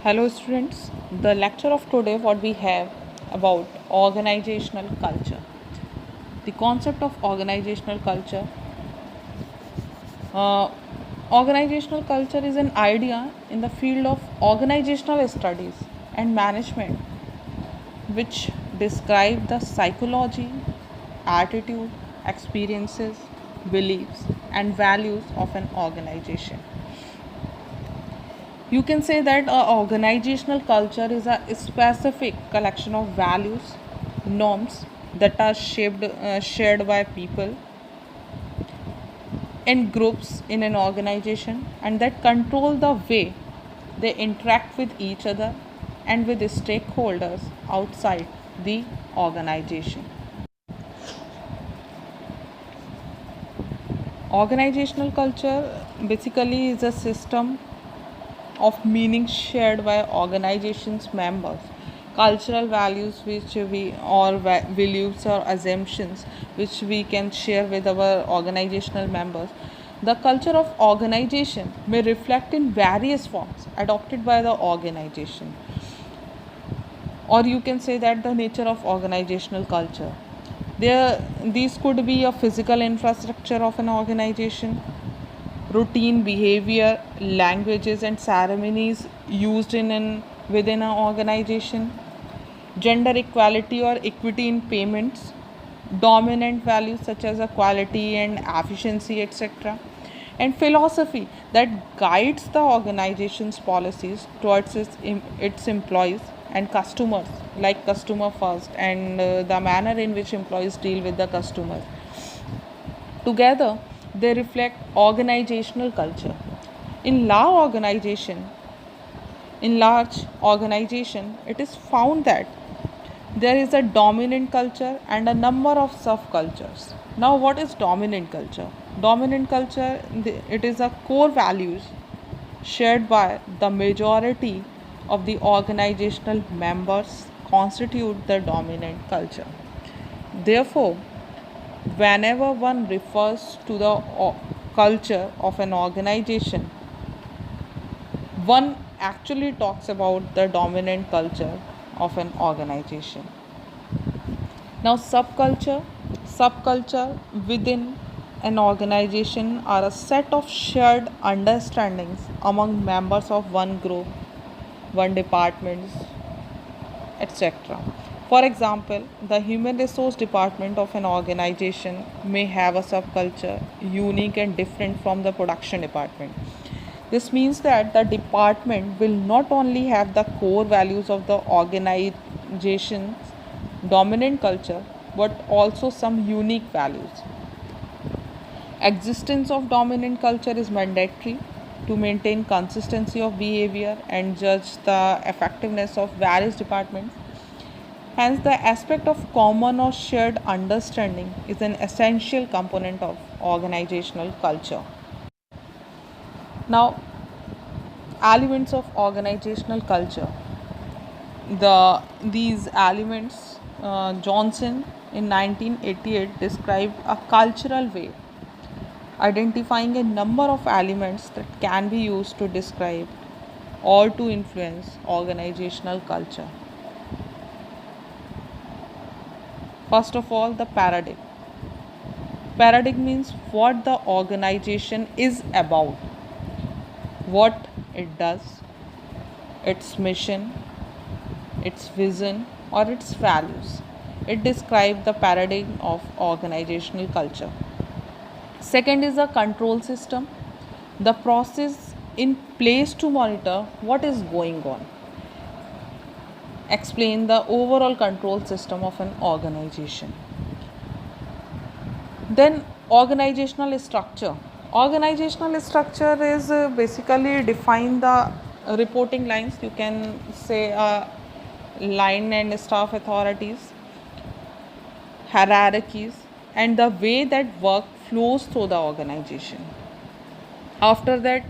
Hello students, the lecture of today what we have about organizational culture. The concept of organizational culture. Uh, Organizational culture is an idea in the field of organizational studies and management which describe the psychology, attitude, experiences, beliefs and values of an organization. You can say that a organizational culture is a specific collection of values, norms that are shared by people and groups in an organization and that control the way they interact with each other and with the stakeholders outside the organization. Organizational culture basically is a system of meaning shared by organizations members, cultural values which we or beliefs or assumptions which we can share with our organizational members. The culture of organization may reflect in various forms adopted by the organization, or you can say that the nature of organizational culture. These could be a physical infrastructure of an organization, routine behavior, languages and ceremonies used within an organization, gender equality or equity in payments, dominant values such as quality and efficiency, etc., and philosophy that guides the organization's policies towards its employees and customers, like customer first, and the manner in which employees deal with the customers. Together, they reflect organizational culture. In large organization, in large organization, it is found that there is a dominant culture and a number of subcultures. Now, what is dominant culture? Dominant culture, it is a core values shared by the majority of the organizational members constitute the dominant culture. Therefore, whenever one refers to the culture of an organization, one actually talks about the dominant culture of an organization. Now, subculture within an organization are a set of shared understandings among members of one group, one department, etc. For example, the human resource department of an organization may have a subculture unique and different from the production department. This means that the department will not only have the core values of the organization's dominant culture but also some unique values. Existence of dominant culture is mandatory to maintain consistency of behavior and judge the effectiveness of various departments. Hence, the aspect of common or shared understanding is an essential component of organizational culture. Now, elements of organizational culture. These elements, Johnson in 1988 described a cultural way, identifying a number of elements that can be used to describe or to influence organizational culture. First of all, the paradigm. Paradigm means what the organization is about, what it does, its mission, its vision, or its values. It describes the paradigm of organizational culture. Second is a control system, the process in place to monitor what is going on. Explain the overall control system of an organization. Then, organizational structure. Organizational structure is basically define the reporting lines. You can say line and staff authorities, hierarchies, and the way that work flows through the organization. After that,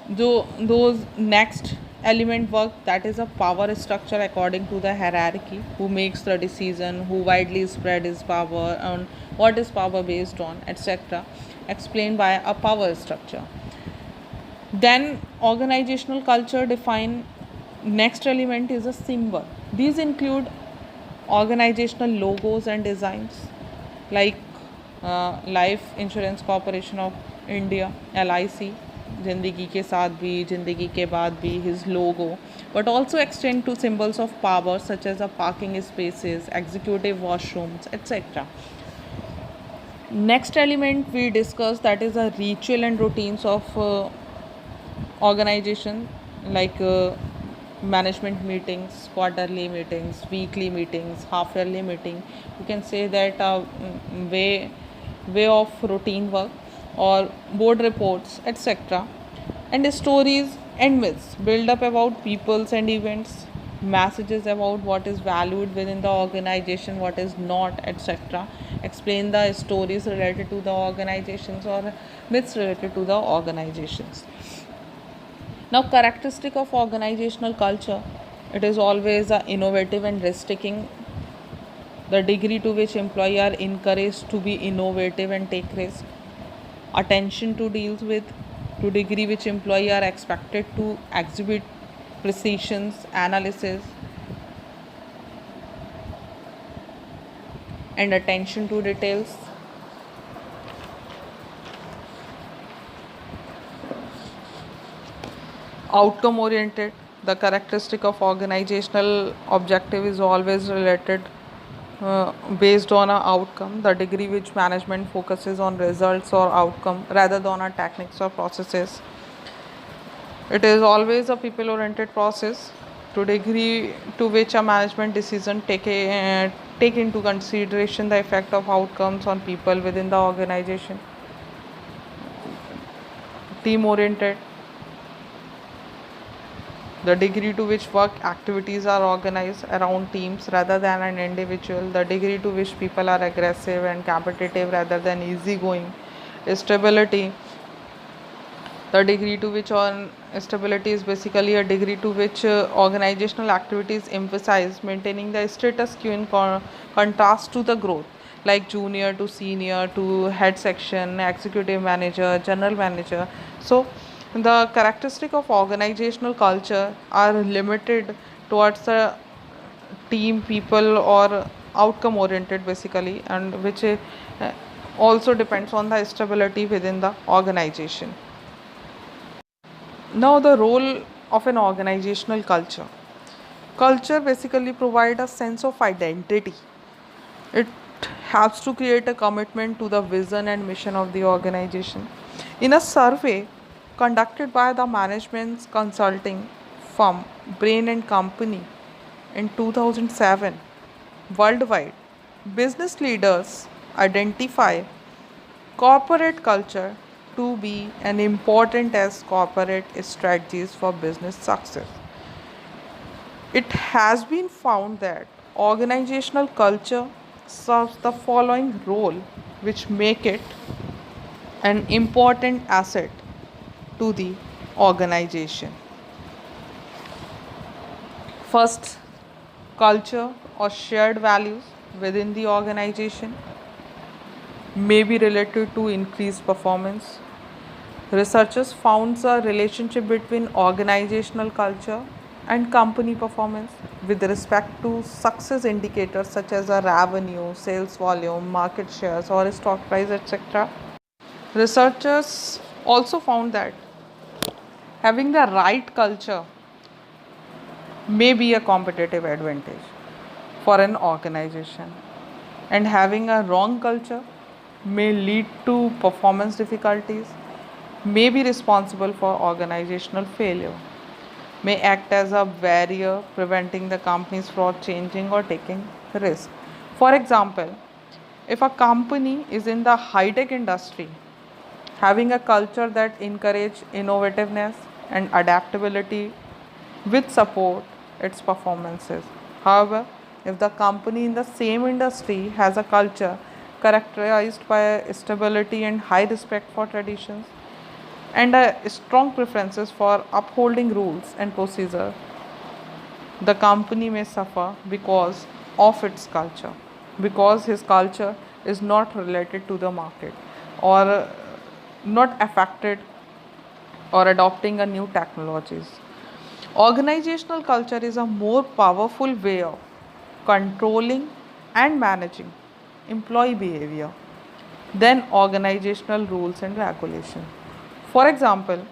those next element work, that is a power structure according to the hierarchy, who makes the decision, who widely spread his power, and what is power based on, etc., explained by a power structure. Then organizational culture define Next element is a symbol. These include organizational logos and designs like Life Insurance Corporation of India LIC, जिंदगी के साथ भी जिंदगी के बाद भी, his logo, but also extend to symbols of power such as a parking spaces, executive washrooms, etc. Next element we discussed, that is a ritual and routines of organization like management meetings, quarterly meetings, weekly meetings, half yearly meeting. You can say that way of routine work or board reports, etc. And stories and myths build up about peoples and events, messages about what is valued within the organization, what is not, etc. Explain the stories related to the organizations or myths related to the organizations. Now, characteristic of organizational culture, it is always innovative and risk-taking. The degree to which employees are encouraged to be innovative and take risk. Attention to deals with, to degree which employees are expected to exhibit precision, analysis, and attention to details. Outcome oriented, the characteristic of organizational objective is always related based on an outcome. The degree which management focuses on results or outcome rather than on techniques or processes. It is always a people oriented process. To degree to which a management decision take into consideration the effect of outcomes on people within the organization. Team oriented, the degree to which work activities are organized around teams rather than an individual, the degree to which people are aggressive and competitive rather than easygoing. Stability, the degree to which on stability is basically a degree to which organizational activities emphasize maintaining the status quo in contrast to the growth, like junior to senior to head section, executive manager, general manager. So the characteristic of organizational culture are limited towards the team people or outcome oriented basically, and which also depends on the stability within the organization. Now, the role of an organizational culture. Culture basically provides a sense of identity. It helps to create a commitment to the vision and mission of the organization. In a survey conducted by the management consulting firm Brain and Company in 2007, worldwide, business leaders identify corporate culture to be an important as corporate strategies for business success. It has been found that organizational culture serves the following role, which make it an important asset to the organization. First, culture or shared values within the organization may be related to increased performance. Researchers found a relationship between organizational culture and company performance with respect to success indicators such as a revenue, sales volume, market shares, or stock price, etc. Researchers also found that having the right culture may be a competitive advantage for an organization, and having a wrong culture may lead to performance difficulties, may be responsible for organizational failure, may act as a barrier preventing the companies from changing or taking risk. For example, if a company is in the high tech industry, having a culture that encourages innovativeness and adaptability with support its performances. However, if the company in the same industry has a culture characterized by stability and high respect for traditions and a strong preferences for upholding rules and procedure, the company may suffer because of its culture, because his culture is not related to the market or not affected or adopting a new technologies. Organizational culture is a more powerful way of controlling and managing employee behavior than organizational rules and regulation. For example,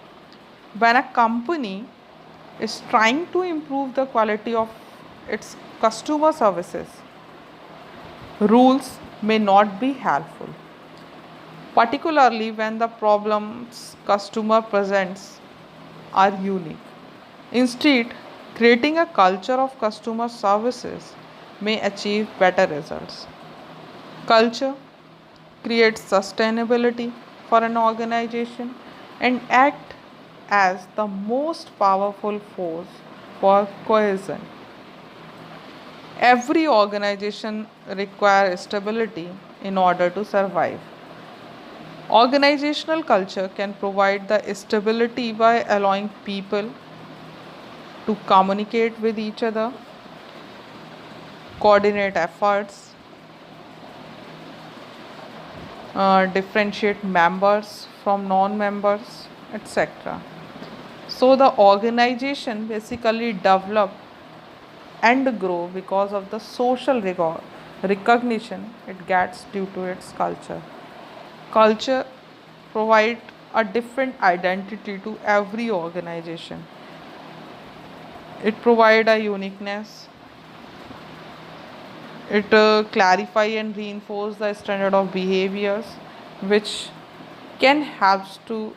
when a company is trying to improve the quality of its customer services, rules may not be helpful, particularly when the problems customer presents are unique. Instead, creating a culture of customer services may achieve better results. Culture creates sustainability for an organization and act as the most powerful force for cohesion. Every organization requires stability in order to survive. Organizational culture can provide the stability by allowing people to communicate with each other, coordinate efforts, differentiate members from non members, etc. So, the organization basically develop and grow because of the social recognition it gets due to its culture. Culture provide a different identity to every organization. It provide a uniqueness. It clarify and reinforce the standard of behaviors which can help to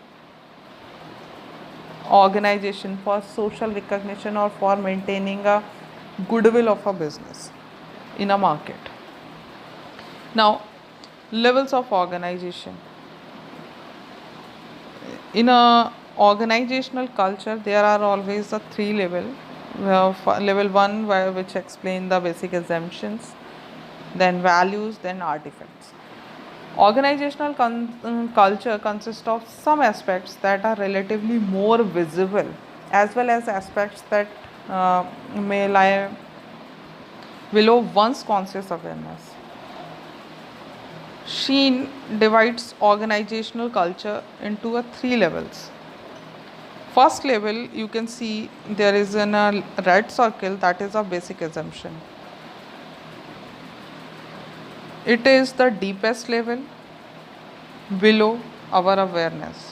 organization for social recognition or for maintaining a goodwill of a business in a market. Now, levels of organization. In a organizational culture, there are always the three level. Level 1 which explain the basic assumptions, then values, then artifacts. Organizational culture consists of some aspects that are relatively more visible as well as aspects that may lie below one's conscious awareness. Sheen divides organizational culture into three levels. First level, you can see there is a red circle, that is a basic assumption. It is the deepest level below our awareness,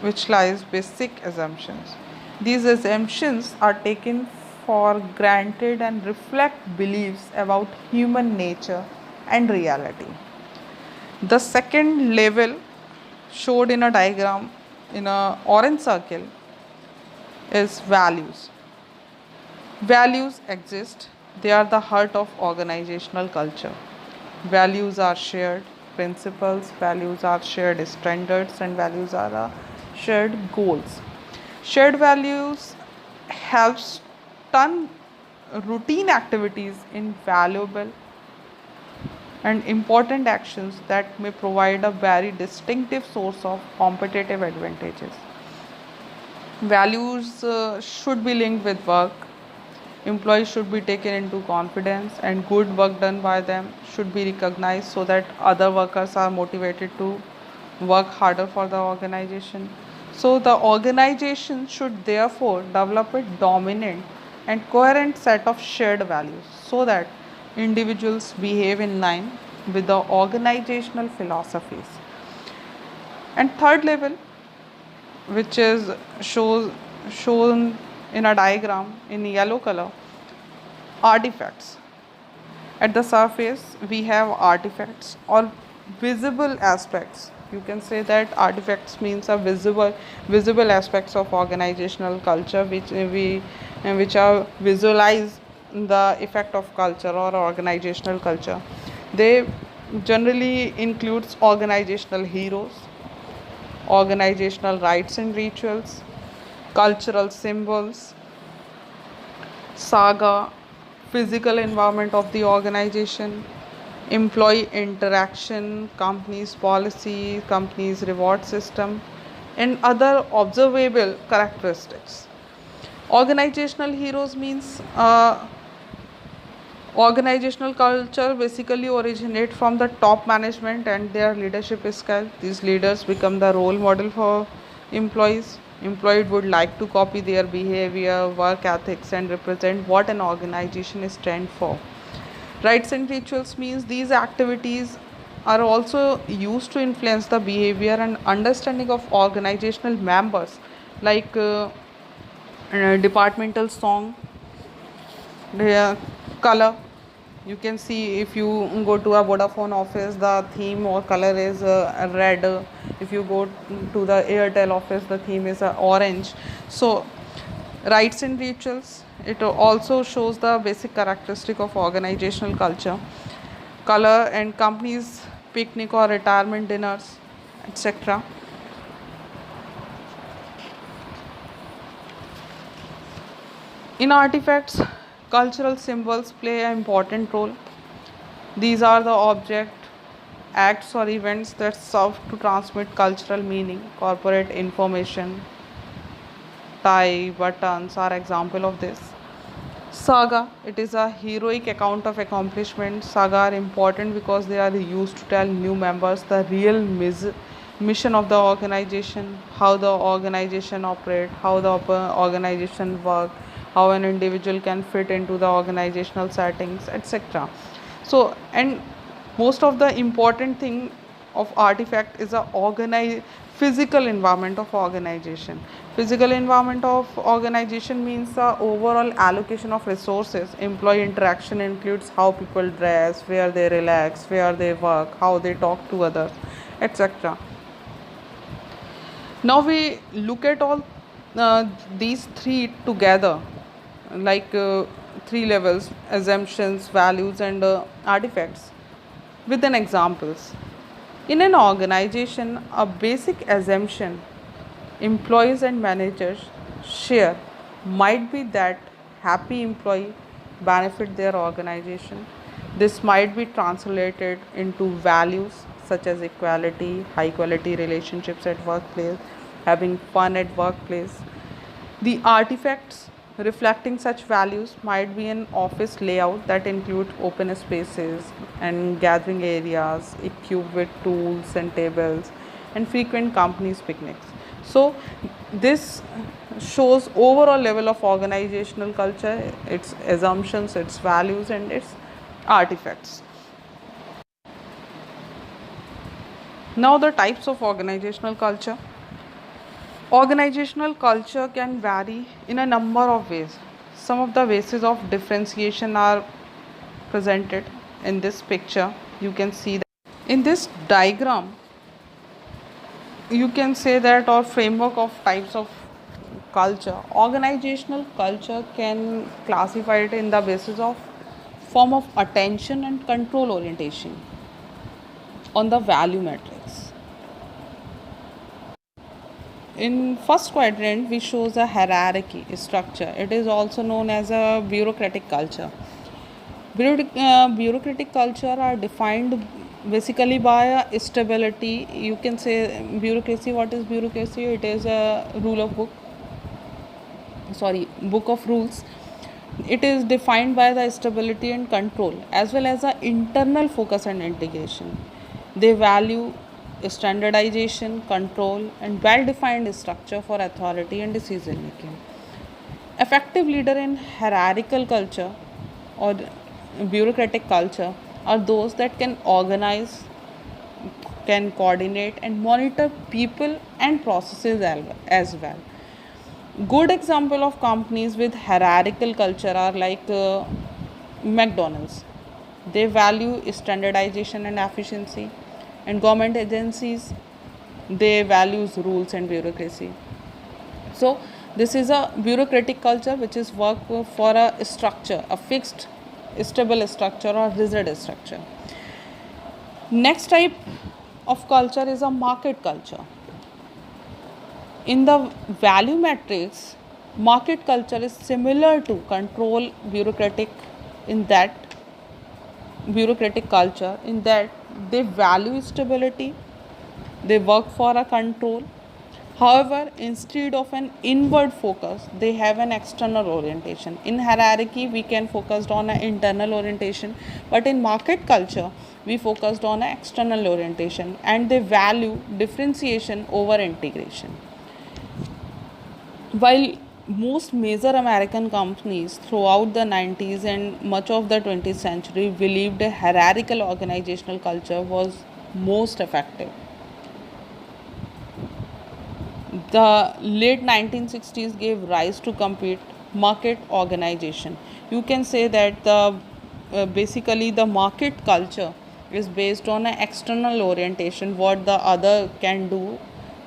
which lies basic assumptions. These assumptions are taken for granted and reflect beliefs about human nature and reality. The second level, showed in a diagram in a orange circle, is values. Values exist, they are the heart of organizational culture. Values are shared principles, values are shared standards, and values are shared goals. Shared values helps turn routine activities in valuable and important actions that may provide a very distinctive source of competitive advantages. Values should be linked with work. Employees should be taken into confidence, and good work done by them should be recognized so that other workers are motivated to work harder for the organization. So, the organization should therefore develop a dominant and coherent set of shared values so that individuals behave in line with the organizational philosophies. And third level, which is shown in a diagram in yellow color, artifacts. At the surface, we have artifacts or visible aspects. You can say that artifacts means a visible aspects of organizational culture which are visualize the effect of culture or organizational culture. They generally includes organizational heroes, organizational rites and rituals, cultural symbols, saga, physical environment of the organization, employee interaction, company's policy, company's reward system, and other observable characteristics. Organizational heroes means organizational culture basically originate from the top management and their leadership style. These leaders become the role model for employees. Employees would like to copy their behavior, work ethics, and represent what an organization stands for. Rites and rituals means these activities are also used to influence the behavior and understanding of organizational members, like departmental song, the color. You can see if you go to a Vodafone office, the theme or color is red. If you go to the Airtel office, the theme is orange. So rites and rituals, it also shows the basic characteristic of organizational culture. Color and companies picnic or retirement dinners, etc. In artifacts, cultural symbols play an important role. These are the object, acts or events that serve to transmit cultural meaning. Corporate information, tie, buttons are example of this. Saga, it is a heroic account of accomplishment. Saga are important because they are used to tell new members the real mission of the organization, how the organization operate, how the organization work, how an individual can fit into the organizational settings, etc. So, and most of the important thing of artifact is a physical environment of organization. Physical environment of organization means the overall allocation of resources. Employee interaction includes how people dress, where they relax, where they work, how they talk to others, etc. Now we look at all these three together, like three levels: assumptions, values, and artifacts, with an examples. In an organization, a basic assumption employees and managers share might be that happy employee benefit their organization. This might be translated into values such as equality, high quality relationships at workplace, having fun at workplace. The artifacts reflecting such values might be an office layout that includes open spaces and gathering areas equipped with tools and tables and frequent companies picnics. So this shows overall level of organizational culture, its assumptions, its values, and its artifacts. Now the types of organizational culture. Organizational culture can vary in a number of ways. Some of the bases of differentiation are presented in this picture. You can see that in this diagram, you can say that, or framework of types of culture, organizational culture can classify it in the basis of form of attention and control orientation on the value matrix. In first quadrant, we shows a hierarchy structure. It is also known as a bureaucratic culture. Bureaucratic culture are defined basically by a stability. You can say bureaucracy. What is bureaucracy? It is a book of rules. It is defined by the stability and control as well as the internal focus and integration. They value standardization, control, and well defined structure for authority and decision making. Effective leader in hierarchical culture or bureaucratic culture are those that can organize, can coordinate, and monitor people and processes as well. Good example of companies with hierarchical culture are like McDonald's. They value standardization and efficiency, and government agencies, they values rules and bureaucracy. So this is a bureaucratic culture which is work for a structure, a fixed stable structure or rigid structure. Next type of culture is a market culture. In the value matrix, market culture is similar to control bureaucratic culture in that they value stability, they work for a control. However, instead of an inward focus, they have an external orientation. In hierarchy, we can focus on an internal orientation, but in market culture, we focused on an external orientation and they value differentiation over integration. While most major American companies throughout the 90s and much of the 20th century believed a hierarchical organizational culture was most effective, the late 1960s gave rise to complete market organization. You can say that basically the market culture is based on an external orientation, what the other can do,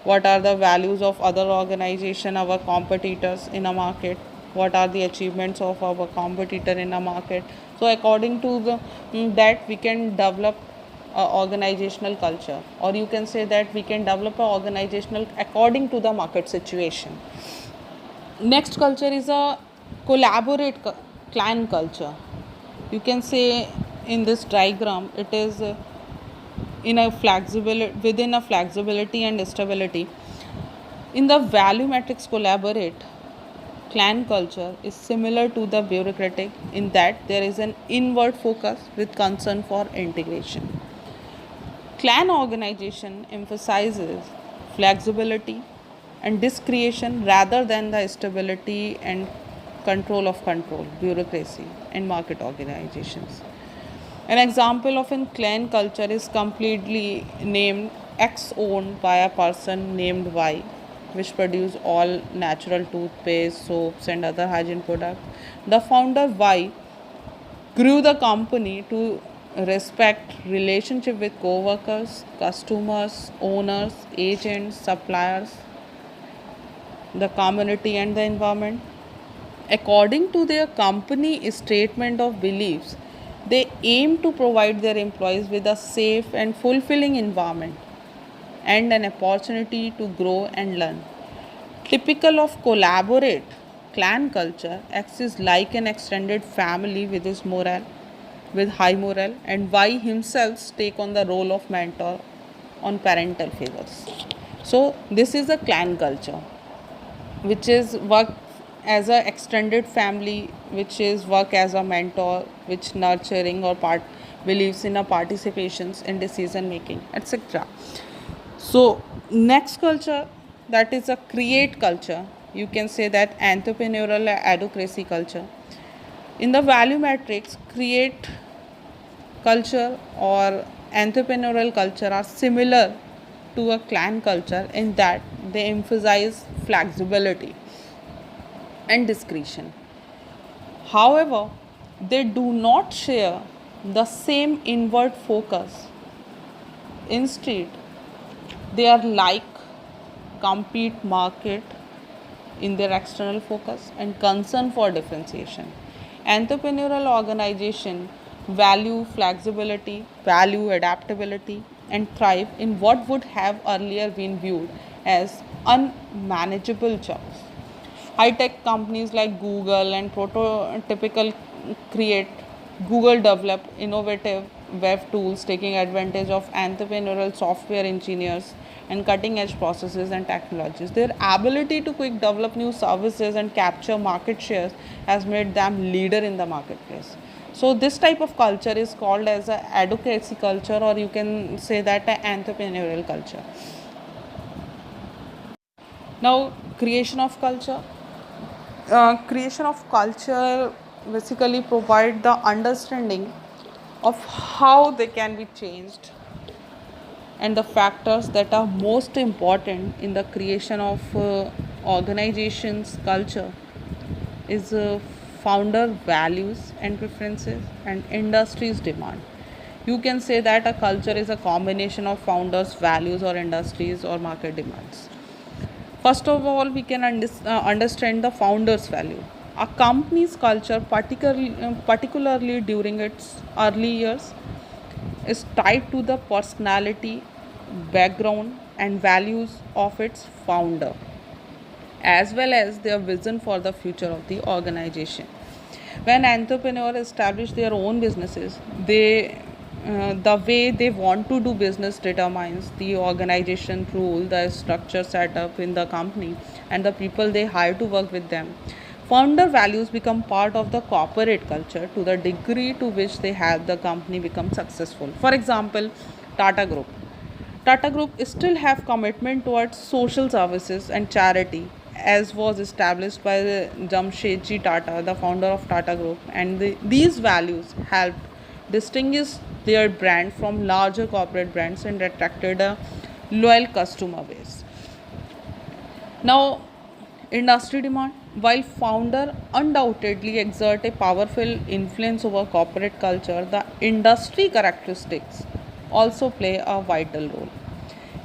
what are the values of other organization, our competitors in a market, what are the achievements of our competitor in a market. So according to that we can develop organizational culture, or you can say that we can develop a organizational according to the market situation. Next culture is a collaborate clan culture. You can say in this diagram it is in a flexibility, within a flexibility and stability. In the value matrix collaborate clan culture is similar to the bureaucratic in that there is an inward focus with concern for integration. Clan organization emphasizes flexibility and discretion rather than the stability and control, bureaucracy, and market organizations. An example of a clan culture is completely named X owned by a person named Y, which produce all natural toothpaste, soaps, and other hygiene products. The founder Y grew the company to respect relationship with co-workers, customers, owners, agents, suppliers, the community and the environment. According to their company statement of beliefs, they aim to provide their employees with a safe and fulfilling environment and an opportunity to grow and learn. Typical of collaborate clan culture acts is like an extended family with high morale, and Y himself take on the role of mentor on parental figures. So this is a clan culture, which is work as a extended family, which is work as a mentor, which nurturing or part believes in a participations in decision making, etc. So next culture, that is a create culture. You can say that entrepreneurial advocacy culture. In the value matrix, create culture or entrepreneurial culture are similar to a clan culture in that they emphasize flexibility and discretion. However, they do not share the same inward focus. Instead, they are like compete market in their external focus and concern for differentiation. Entrepreneurial organization value flexibility, value adaptability, and thrive in what would have earlier been viewed as unmanageable jobs. High-tech companies like Google and prototypical create Google developed innovative web tools taking advantage of entrepreneurial software engineers and cutting edge processes and technologies. Their ability to quick develop new services and capture market shares has made them leader in the marketplace. So this type of culture is called as a advocacy culture, or you can say that an entrepreneurial culture. Now, creation of culture basically provide the understanding of how they can be changed and the factors that are most important in the creation of organizations culture is founder values and preferences and industry's demand. You can say that a culture is a combination of founders values or industries or market demands. First of all, we can understand the founder's value. A company's culture, particularly during its early years, is tied to the personality, background, and values of its founder, as well as their vision for the future of the organization. When entrepreneurs establish their own businesses, the way they want to do business determines the organization rule, the structure set up in the company, and the people they hire to work with them. Founder values become part of the corporate culture to the degree to which they help the company become successful. For example, Tata Group. Tata Group still have commitment towards social services and charity, as was established by Jamshedji Tata, the founder of Tata Group, and these values helped distinguish their brand from larger corporate brands and attracted a loyal customer base. Now, industry demand. While founder undoubtedly exert a powerful influence over corporate culture, the industry characteristics also play a vital role.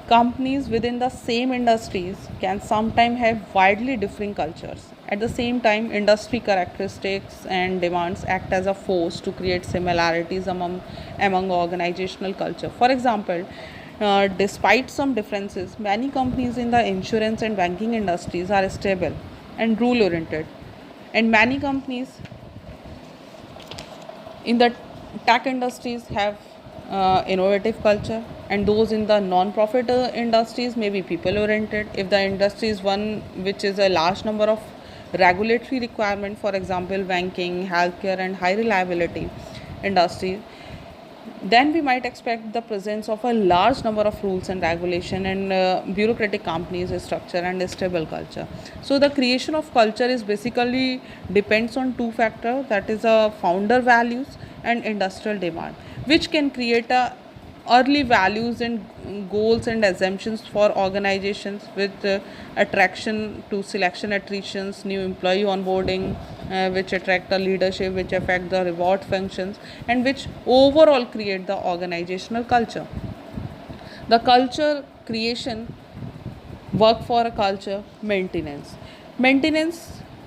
Companies within the same industries can sometimes have widely differing cultures. At the same time, industry characteristics and demands act as a force to create similarities among organizational culture. For example, despite some differences, many companies in the insurance and banking industries are stable and rule oriented, and many companies in the tech industries have innovative culture, and those in the non-profit industries may be people oriented. If the industry is one which is a large number of regulatory requirement, for example banking, healthcare and high reliability industry, then we might expect the presence of a large number of rules and regulation and bureaucratic companies structure and a stable culture. So the creation of culture is basically depends on two factors, that is a founder values and industrial demand, which can create a early values and goals and assumptions for organizations with attraction to selection attritions, new employee onboarding, which attract the leadership, which affect the reward functions, and which overall create the organizational culture. The culture creation, work for a culture maintenance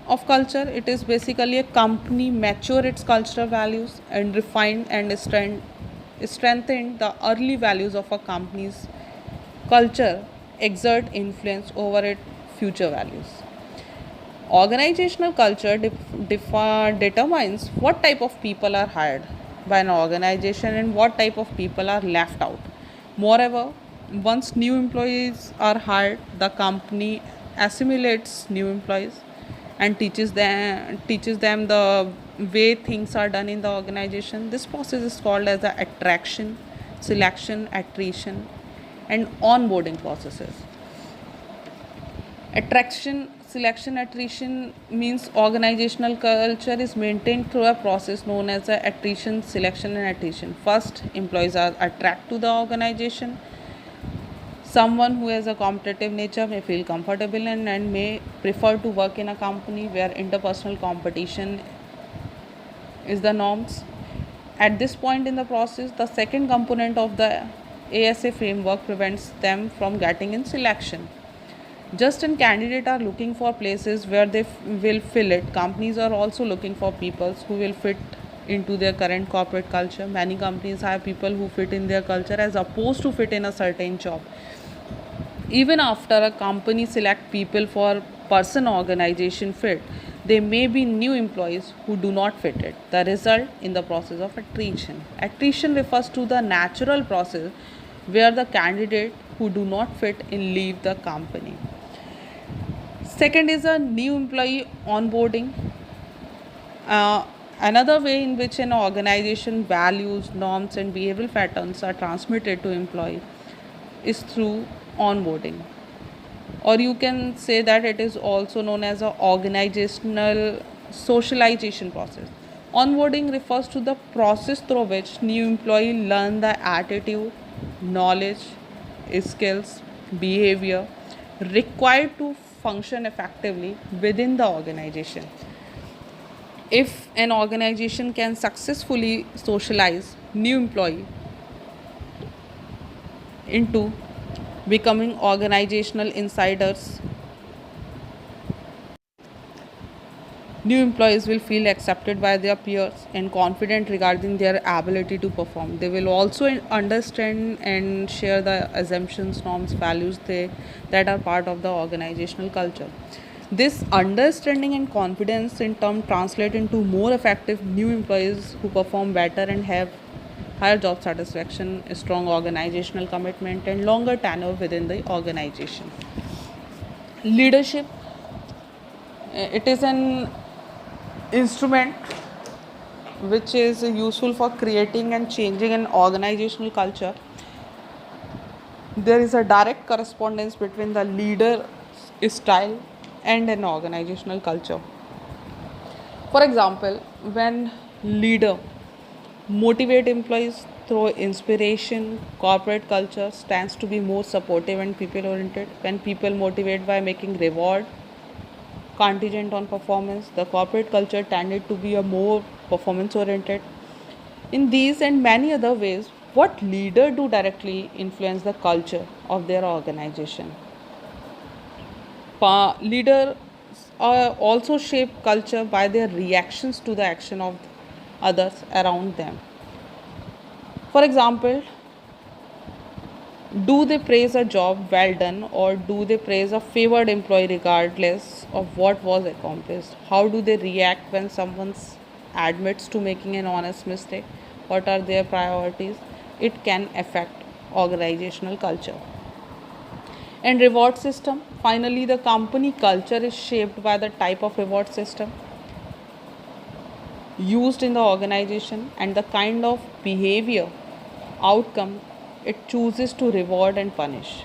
of culture. It is basically a company mature its cultural values and refine and strengthen the early values of a company's culture, exert influence over its future values. Organizational culture determines what type of people are hired by an organization and what type of people are left out. Moreover, once new employees are hired, the company assimilates new employees and teaches them the way things are done in the organization. This process is called as the attraction, selection, attrition, and onboarding processes. Attraction, selection, attrition means organizational culture is maintained through a process known as the attrition, selection, and attrition. First, employees are attracted to the organization. Someone who has a competitive nature may feel comfortable and may prefer to work in a company where interpersonal competition is the norms. At this point in the process, the second component of the ASA framework prevents them from getting in selection. Just as candidates are looking for places where they will fill it, companies are also looking for people who will fit into their current corporate culture. Many companies have people who fit in their culture as opposed to fit in a certain job. Even after a company select people for person organization fit, there may be new employees who do not fit it. The result in the process of attrition. Attrition refers to the natural process where the candidate who do not fit in leave the company. Second is a new employee onboarding. Another way in which an organization values, norms, and behavioral patterns are transmitted to employee is through onboarding, or you can say that it is also known as a organizational socialization process. Onboarding refers to the process through which new employee learn the attitude, knowledge, skills, behavior required to function effectively within the organization. If an organization can successfully socialize new employee into becoming organizational insiders, new employees will feel accepted by their peers and confident regarding their ability to perform. They will also understand and share the assumptions, norms, values that are part of the organizational culture. This understanding and confidence in turn translate into more effective new employees who perform better and have higher job satisfaction, strong organizational commitment, and longer tenure within the organization. Leadership, it is an instrument which is useful for creating and changing an organizational culture. There is a direct correspondence between the leader style and an organizational culture. For example, when leader motivate employees through inspiration, corporate culture stands to be more supportive and people oriented. When people motivate by making reward contingent on performance, the corporate culture tended to be a more performance oriented. In these and many other ways, what leader do directly influence the culture of their organization. Leaders also shape culture by their reactions to the action of others around them. For example, do they praise a job well done or do they praise a favored employee regardless of what was accomplished? How do they react when someone admits to making an honest mistake? What are their priorities? It can affect organizational culture. And reward system. Finally, the company culture is shaped by the type of reward system used in the organization and the kind of behavior outcome it chooses to reward and punish.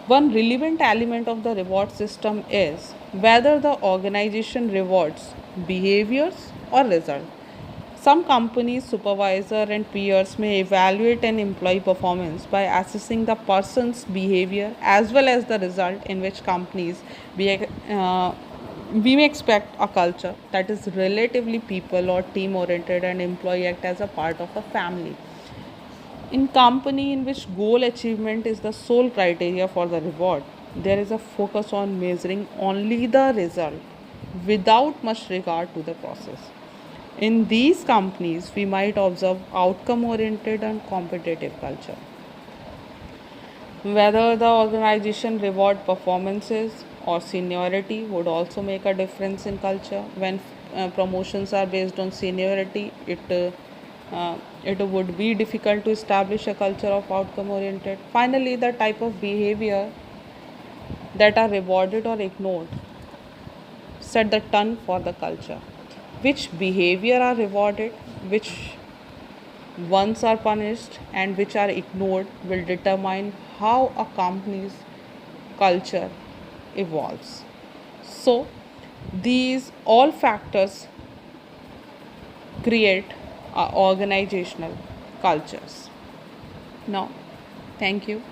One relevant element of the reward system is whether the organization rewards behaviors or results. Some companies, supervisor and peers may evaluate an employee performance by assessing the person's behavior as well as the result. In which companies we may expect a culture that is relatively people or team oriented and employee act as a part of a family. In company in which goal achievement is the sole criteria for the reward, there is a focus on measuring only the result without much regard to the process. In these companies, we might observe outcome oriented and competitive culture. Whether the organization reward performances or seniority would also make a difference in culture. When promotions are based on seniority, it would be difficult to establish a culture of outcome oriented. Finally, the type of behavior that are rewarded or ignored set the tone for the culture. Which behavior are rewarded, which ones are punished, and which are ignored will determine how a company's culture evolves. So, these all factors create organizational cultures. Now, thank you.